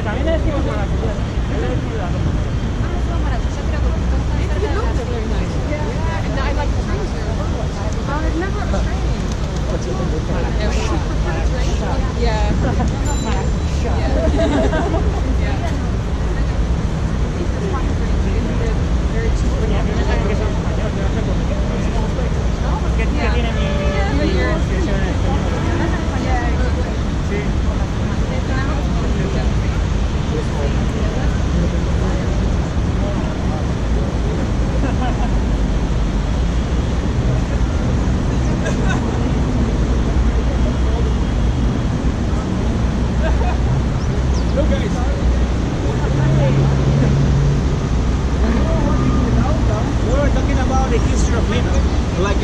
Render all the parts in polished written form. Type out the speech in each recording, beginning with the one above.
También le decimos maracuyá.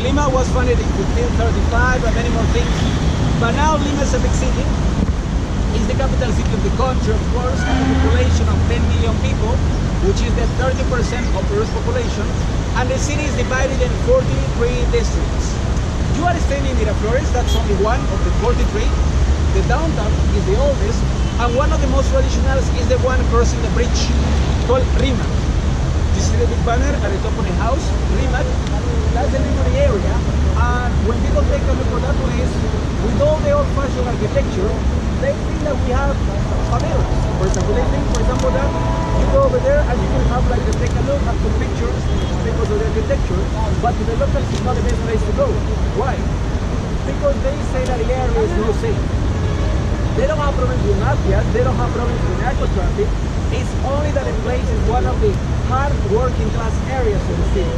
Lima was founded in 1535 and many more things, but now Lima is a big city. It's the capital city of the country, of course, has a population of 10 million people, which is the 30% of Peru's population, and the city is divided in 43 districts. You are staying in Miraflores, that's only one of the 43. The downtown is the oldest, and one of the most traditional is the one crossing the bridge, called Lima. You see the big banner at the top of the house, Lima. That's the name of the area, and when people take a look at that place, with all the old-fashioned architecture, they think that we have favelas. For example, they think, for example, that you go over there and you can have like take a look, have some pictures because of the architecture, but to the locals it's not the best place to go. Why? Because they say that the area is not safe. They don't have problems with mafia, they don't have problems with narco traffic. It's only that the place is one of the hard working class areas of the city.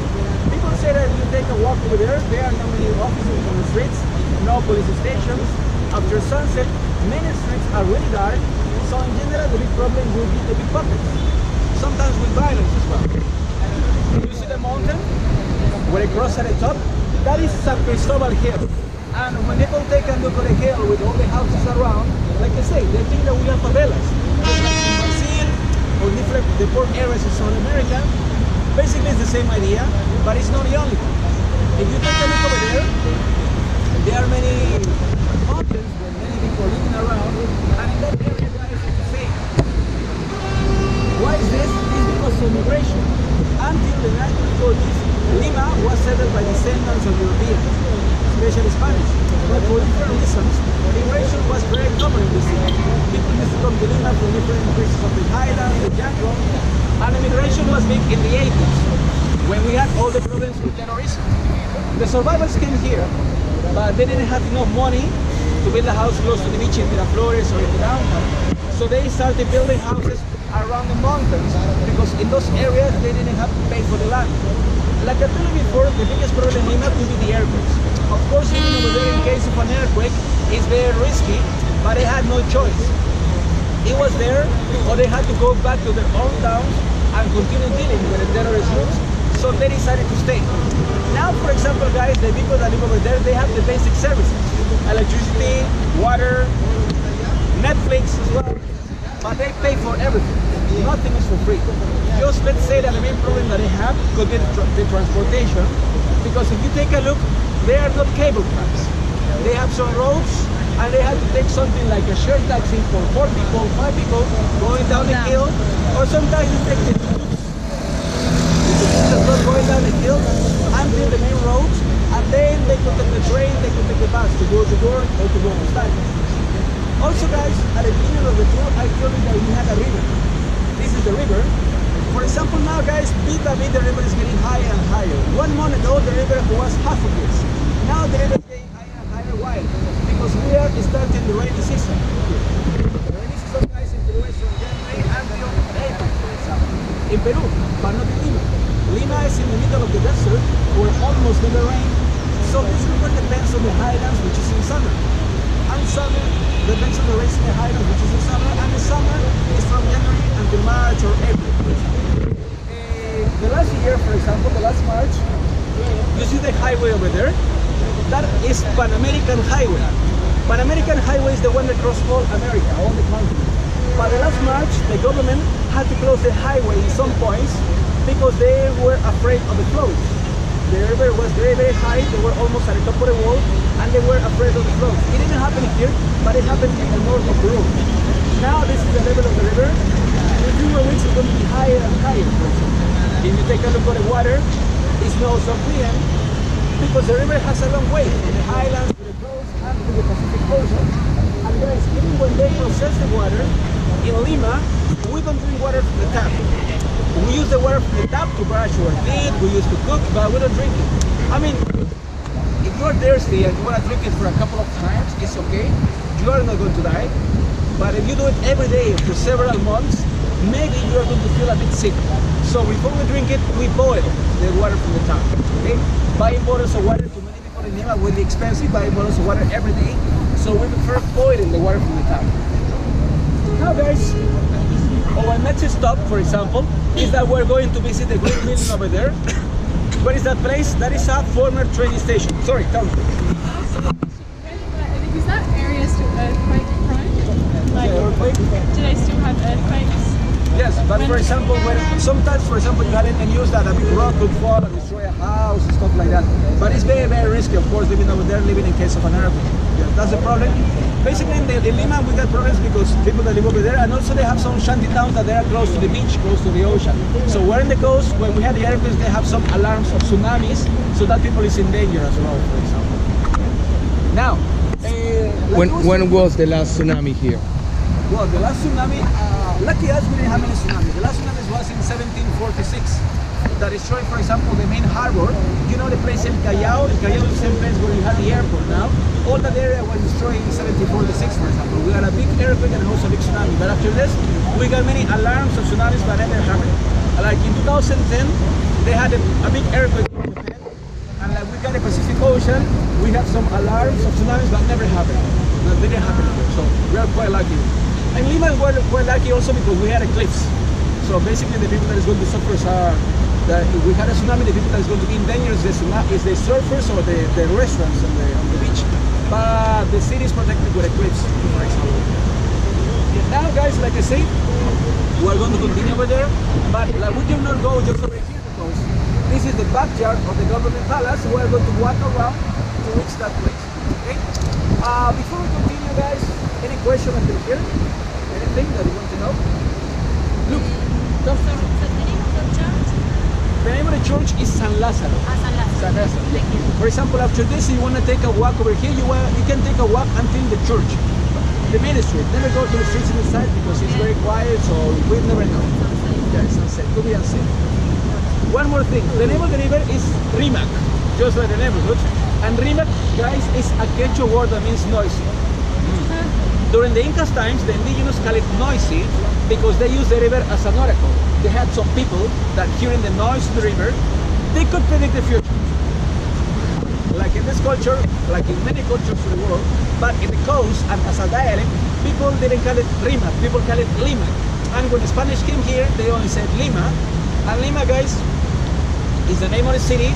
People say that if you take a walk over there are no many offices on the streets, no police stations. After sunset, many streets are really dark, so in general the big problem will be the big pockets. Sometimes with violence as well. You see the mountain, where it crosses at the top? That is San Cristobal Hill. And when people take a look at the hill with all the houses around, like I say, they think that we have favelas. Or different the poor areas in South America. Basically it's the same idea, but it's not the only one. If you take a look over there are many mountains with many people living around, and in that area guys it's the same. Why is this? It's because of immigration. Until the 1940s, Lima was settled by descendants of Europeans, especially Spanish. But for different reasons, immigration was very common in the city. People used to come to Lima from different places of the highlands, the jungle, and immigration was big in the 80s, when we had all the problems with terrorism. The survivors came here, but they didn't have enough money to build a house close to the beach in Miraflores or in the downtown. So they started building houses around the mountains, because in those areas they didn't have to pay for the land. Like I told you before, the biggest problem in Lima could be the earthquakes. Of course, living over there in case of an earthquake is very risky, but they had no choice. It was there, or they had to go back to their own towns and continue dealing with the terrorist groups, so they decided to stay. Now, for example, guys, the people that live over there, they have the basic services. Electricity, water, Netflix as well, but they pay for everything. Nothing is for free. Just let's say that the main problem that they have could be the transportation, because if you take a look, they are not cable cars. They have some roads, and they have to take something like a shared taxi for 4 people, 5 people, going down the hill, or sometimes you take the tuk-tuk going down the hill until the main roads, and then they could take the train, they could take the bus to go to work or to go to study. Also guys, at the beginning of the tour, I told you that we had a river. This is the river. For example now guys, bit by bit the river is getting higher and higher. 1 month ago the river was half of this. Now the river is getting higher and higher. Why? Because we are starting the rainy season. The rainy season guys in Peru is from January until April, for example. In Peru, but not in Lima. Lima is in the middle of the desert, where almost never rain. So this river depends on the highlands, which is in summer. And summer depends on the rains in the highlands, which is in summer. And the summer is from January until March or April, for example. The last year, for example, the last March, you see the highway over there? That is Pan American Highway. Pan American Highway is the one that crosses all America, all the continents. By the last March, the government had to close the highway in some points because they were afraid of the flows. The river was very, very high. They were almost at the top of the wall, and they were afraid of the flows. It didn't happen here, but it happened in the north of Peru. Now this is the level of the river. In a few more weeks, it's going to be higher and higher. If you take a look at the water, it's not so clear because the river has a long way from the highlands to the coast and to the Pacific Ocean. And guys, even when they process the water, in Lima, we don't drink water from the tap. We use the water from the tap to brush our teeth, we used to cook, but we don't drink it. I mean, if you're thirsty and you want to drink it for a couple of times, it's okay. You are not going to die. But if you do it every day for several months, maybe you are going to feel a bit sick. So before we drink it, we boil the water from the tap. Okay? Buying bottles of water to many people in Lima will be expensive, buying bottles of water every day. So we prefer boiling the water from the tap. Now guys, our next stop, for example, is that we're going to visit the Green Building over there. Where is that place? That is a former train station. Sorry, tell me. Is that area still earthquake prone? Like, do they still have earthquakes? Yes, but for example, when sometimes, for example, you had in the news that a big rock could fall and destroy a house and stuff like that. But it's very, very risky, of course, living over there, living in case of an earthquake. Yeah, that's the problem. Basically, in Lima, we got problems because people that live over there, and also they have some shanty towns that they are close to the beach, close to the ocean. So we're in the coast. When we had the earthquakes, they have some alarms of tsunamis, so that people is in danger as well, for example. Now, when was the last tsunami here? Well, the last tsunami, lucky us, we didn't have any tsunami. The last tsunami was in 1746. That destroyed, for example, the main harbor. You know the place El Callao? El Callao is the same place where you have the airport now. All that area was destroyed in 1746, for example. We had a big earthquake and also a big tsunami. But after this, we got many alarms of tsunamis, but never happened. Like in 2010, they had a big earthquake in Japan. And like we got the Pacific Ocean, we have some alarms of tsunamis, but never happened. That didn't happen here. So we are quite lucky. And Lima is quite lucky also because we had eclipse. So basically the people that is going to suffer are that if we had a tsunami, the people that is going to be in danger is the surfers or the restaurants on the beach. But the city is protected with eclipse, for example. Now guys, like I said, we are going to continue over there, but like, we cannot go just over here because this is the backyard of the government palace. We are going to walk around to reach that place. Okay? Before we continue guys, any question until here? Anything that you want to know? Look, come. The name of the church is San Lázaro. San Lázaro. San Lázaro. Thank you. For example, after this, you want to take a walk over here, you can take a walk until the church. The main street. Never go to the streets inside because it's very quiet, so we never know. Yeah, it's unsafe. Could be unsafe. One more thing. The name of the river is Rimac, just like the neighborhood. And Rimac, guys, is a Quechua word that means noisy. During the Incas times, the indigenous call it noisy because they used the river as an oracle. They had some people that hearing the noise of the river, they could predict the future. Like in this culture, like in many cultures of the world, but in the coast and as a dialect, people didn't call it Rimac, people call it Lima. And when the Spanish came here, they only said Lima. And Lima, guys, is the name of the city,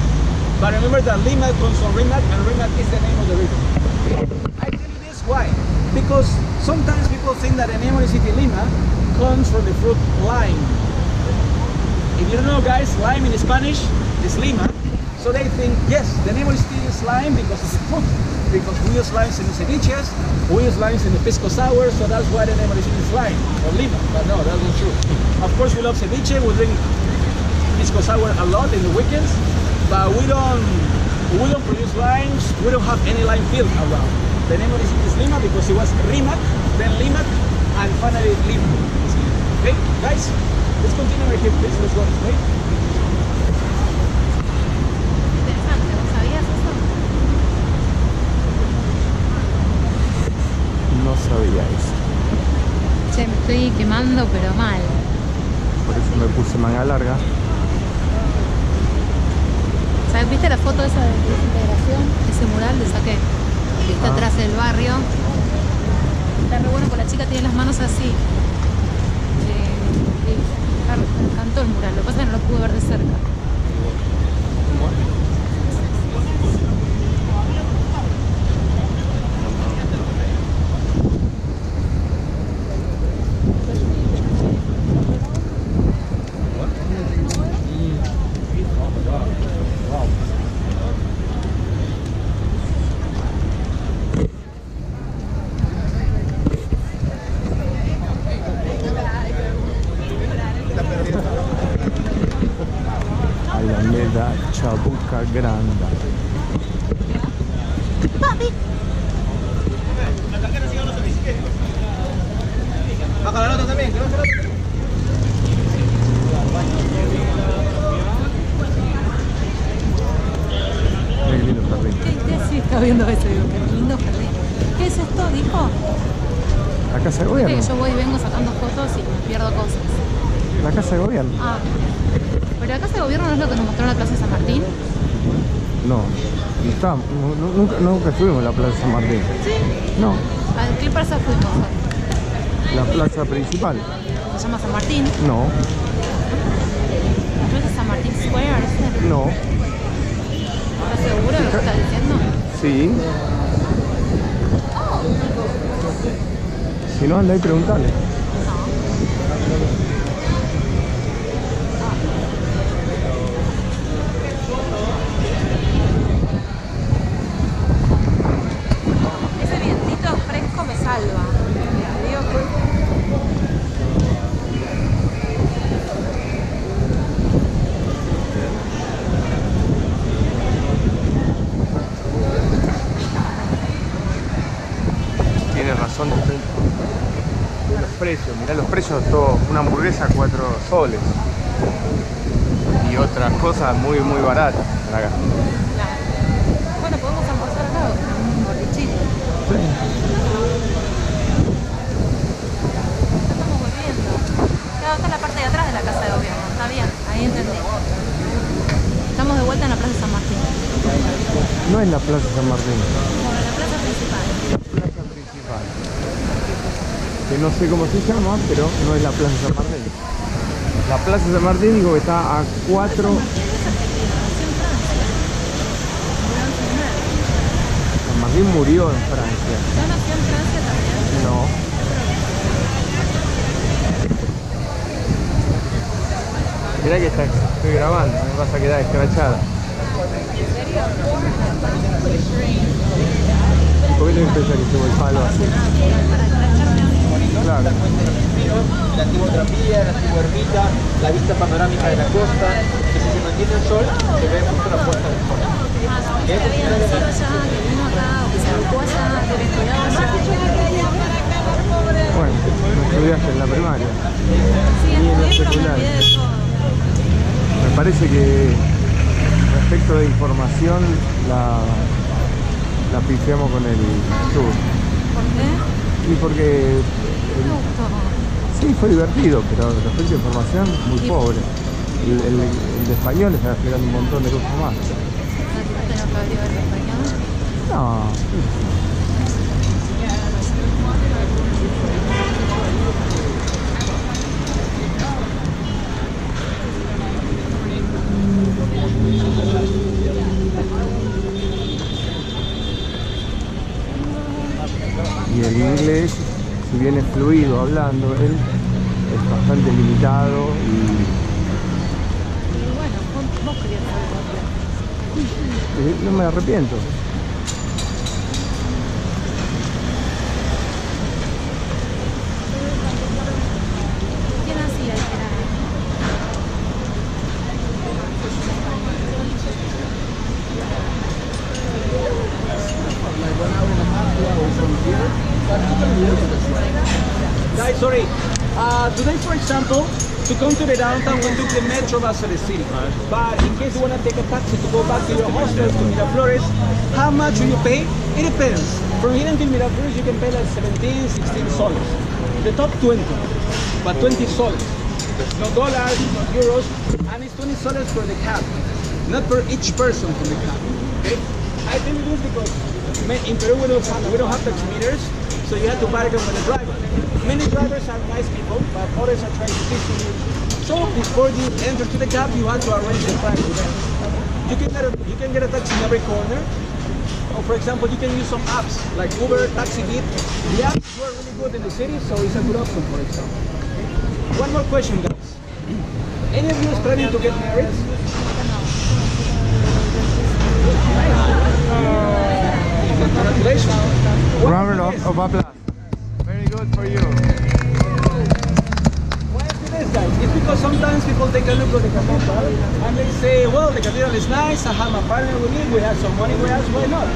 but remember that Lima comes from Rimac, and Rimac is the name of the river. I tell you this, why? Because sometimes people think that the name of the city Lima comes from the fruit lime. If you don't know guys, lime in Spanish is Lima. So they think, yes, the name of the city is lime because it's a fruit. Because we use limes in the ceviches, we use limes in the pisco sour, so that's why the name of the city is lime, or Lima. But no, that's not true. Of course we love ceviche, we drink pisco sour a lot in the weekends, but we don't produce limes, we don't have any lime field around. The name of the city is Lima because it was Rimac, then Limac, and finally Lima. Okay, guys, let's continue right here, please. Let's go this way. Interesante, ¿no sabías eso? No sabía eso. Che, me estoy quemando, pero mal. Por eso me puse manga larga. ¿Sabes? ¿Viste la foto esa de desintegración? Ese mural le saqué. Que está atrás del barrio. Está re bueno, porque la chica tiene las manos así. Claro, me encantó el mural. Lo que pasa es que no lo pude ver de cerca. grande. Papi. Baja la nota también, que baja la nota. Qué lindo jardín. ¿Qué? Sí, está viendo eso, digo, qué lindo jardín. ¿Qué es esto, dijo? La casa de Viste gobierno. que yo voy y vengo sacando fotos y me pierdo cosas. La casa de gobierno. Ah, pero la casa de gobierno no es lo que nos mostró en la Plaza de San Martín. No. Está, nunca estuvimos en la Plaza San Martín. Sí. No. ¿A qué plaza fuimos? La plaza principal. ¿Se llama San Martín? No. ¿La plaza San Martín Square? ¿Ese? No. ¿Estás seguro de lo que estás diciendo? Sí. Si no, anda y preguntale. Ese vientito fresco me salva. Te digo que... Tienes razón de los precios. Mirá los precios, todo, una hamburguesa 4 soles. Y otras cosas muy baratas acá. Bueno, podemos almorzar acá, un bolichito. Sí. Estamos volviendo. Claro, está en la parte de atrás de la casa de gobierno. Está bien, ahí entendí. Estamos de vuelta en la Plaza San Martín. No es la Plaza San Martín. Bueno, la plaza principal. La plaza principal. Que no sé cómo se llama, pero no es la Plaza San Martín. La Plaza San Martín digo que está a 4. San Martín murió en Francia. ¿Ya nació en Francia también? No. Mirá que estoy grabando, me vas a quedar escrachada. ¿Por qué te pensás que llevo el palo así? Claro. El antiguo tranvía, la antigua ermita, la vista panorámica de la costa, que si se mantiene el sol, se ve justo la puesta del sol. Que había nacido allá, que vino acá, o que se educó allá, que había estudiado allá. Bueno, no estudiaste en la primaria. Sí, Ni en la estudié, pero me secundaria. olvidé de todo. Me parece que respecto de información la pifiamos con el tour. ¿Por qué? Y porque Me gustó. sí fue divertido, pero respecto de información muy pobre. El de español está explicando un montón de cosas más. ¿Tengo que averiguar el español? No. Y el inglés, si bien es fluido hablando, él es bastante limitado y Bueno, vos querías saber. no me arrepiento. ¿Quién hacía el verano? Guys, sorry. Today, for example, to come to the downtown, we took the metro bus to the city. But in case you want to take a taxi to go back to your hostel to Miraflores, how much will you pay? It depends. From here until Miraflores, you can pay like 17, 16 soles. The top 20, but 20 soles. No dollars, no euros, and it's 20 soles for the cab, not for each person from the cab. Okay? I tell you this because in Peru we don't have taximeters, so you have to bargain with the driver. Many drivers are nice people, but others are trying to teach you. So before you enter to the cab, you have to arrange the price with them. You can get a taxi in every corner. Or for example, you can use some apps like Uber, Taxi Beat. The apps were really good in the city, so it's a good option, for example. One more question, guys. Any of you is planning to get married? Congratulations. Round of applause. Very good for you. Why I do this, guys? It's because sometimes people take a look at the cathedral and they say, well, the cathedral is nice, I have my partner with me, we have some money, we ask, why not?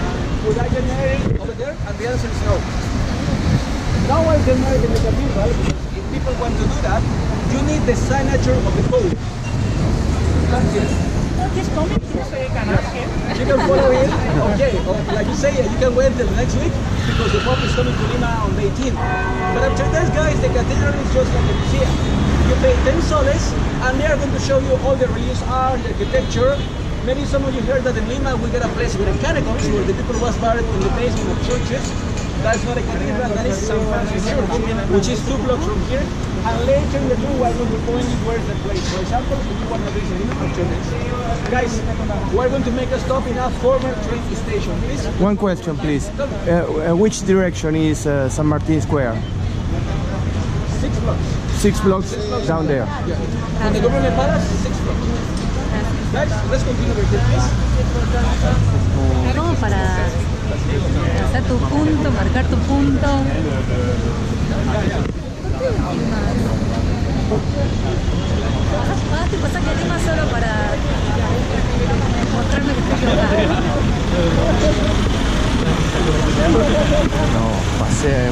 Would I get married over there? And the answer is no. No one get married in the cathedral because if people want to do that, you need the signature of the Pope. That's it. He's coming to the canal here. You can follow him, okay, or like you say, you can wait till next week because the Pope is coming to Lima on the 18th. But after that, guys, the cathedral is just like a museum. You pay 10 soles and they are going to show you all the religious art, the architecture. Maybe some of you heard that in Lima we got a place with a catacombs where the people was buried in the basement of churches. That's not a cathedral, that is San Francis Church, which is 2 blocks from here. And later in the tour we're going to point you where's the place. For example, if you want to visit Lima, guys, we're going to make a stop in a former train station. Please. One question, please. Which direction is San Martin Square? 6 blocks. 6 blocks down there. Yeah. From the government palace, 6 blocks. Guys, let's continue with this, please. Todo para hacer tu punto, marcar tu punto. Pagaste tu pasaje a Lima solo para mostrarme que estoy equivocada. No, pasaje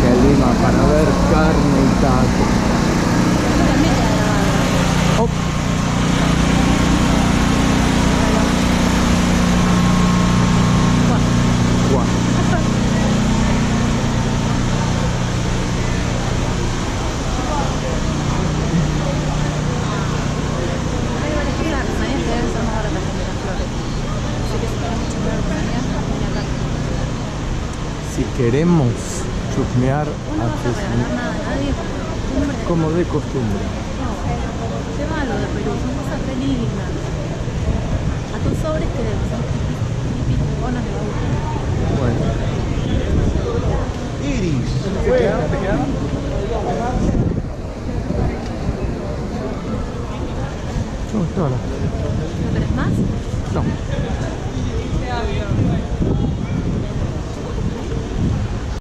a Lima para ver carne y tacos. Oh. Guau. Si queremos chusmear como de costumbre. Lleva lo de Perú, son cosas re lindas. A tus sobres que son típicos bonos de baúl. Bueno. Iris. No, ¿No querés más? no.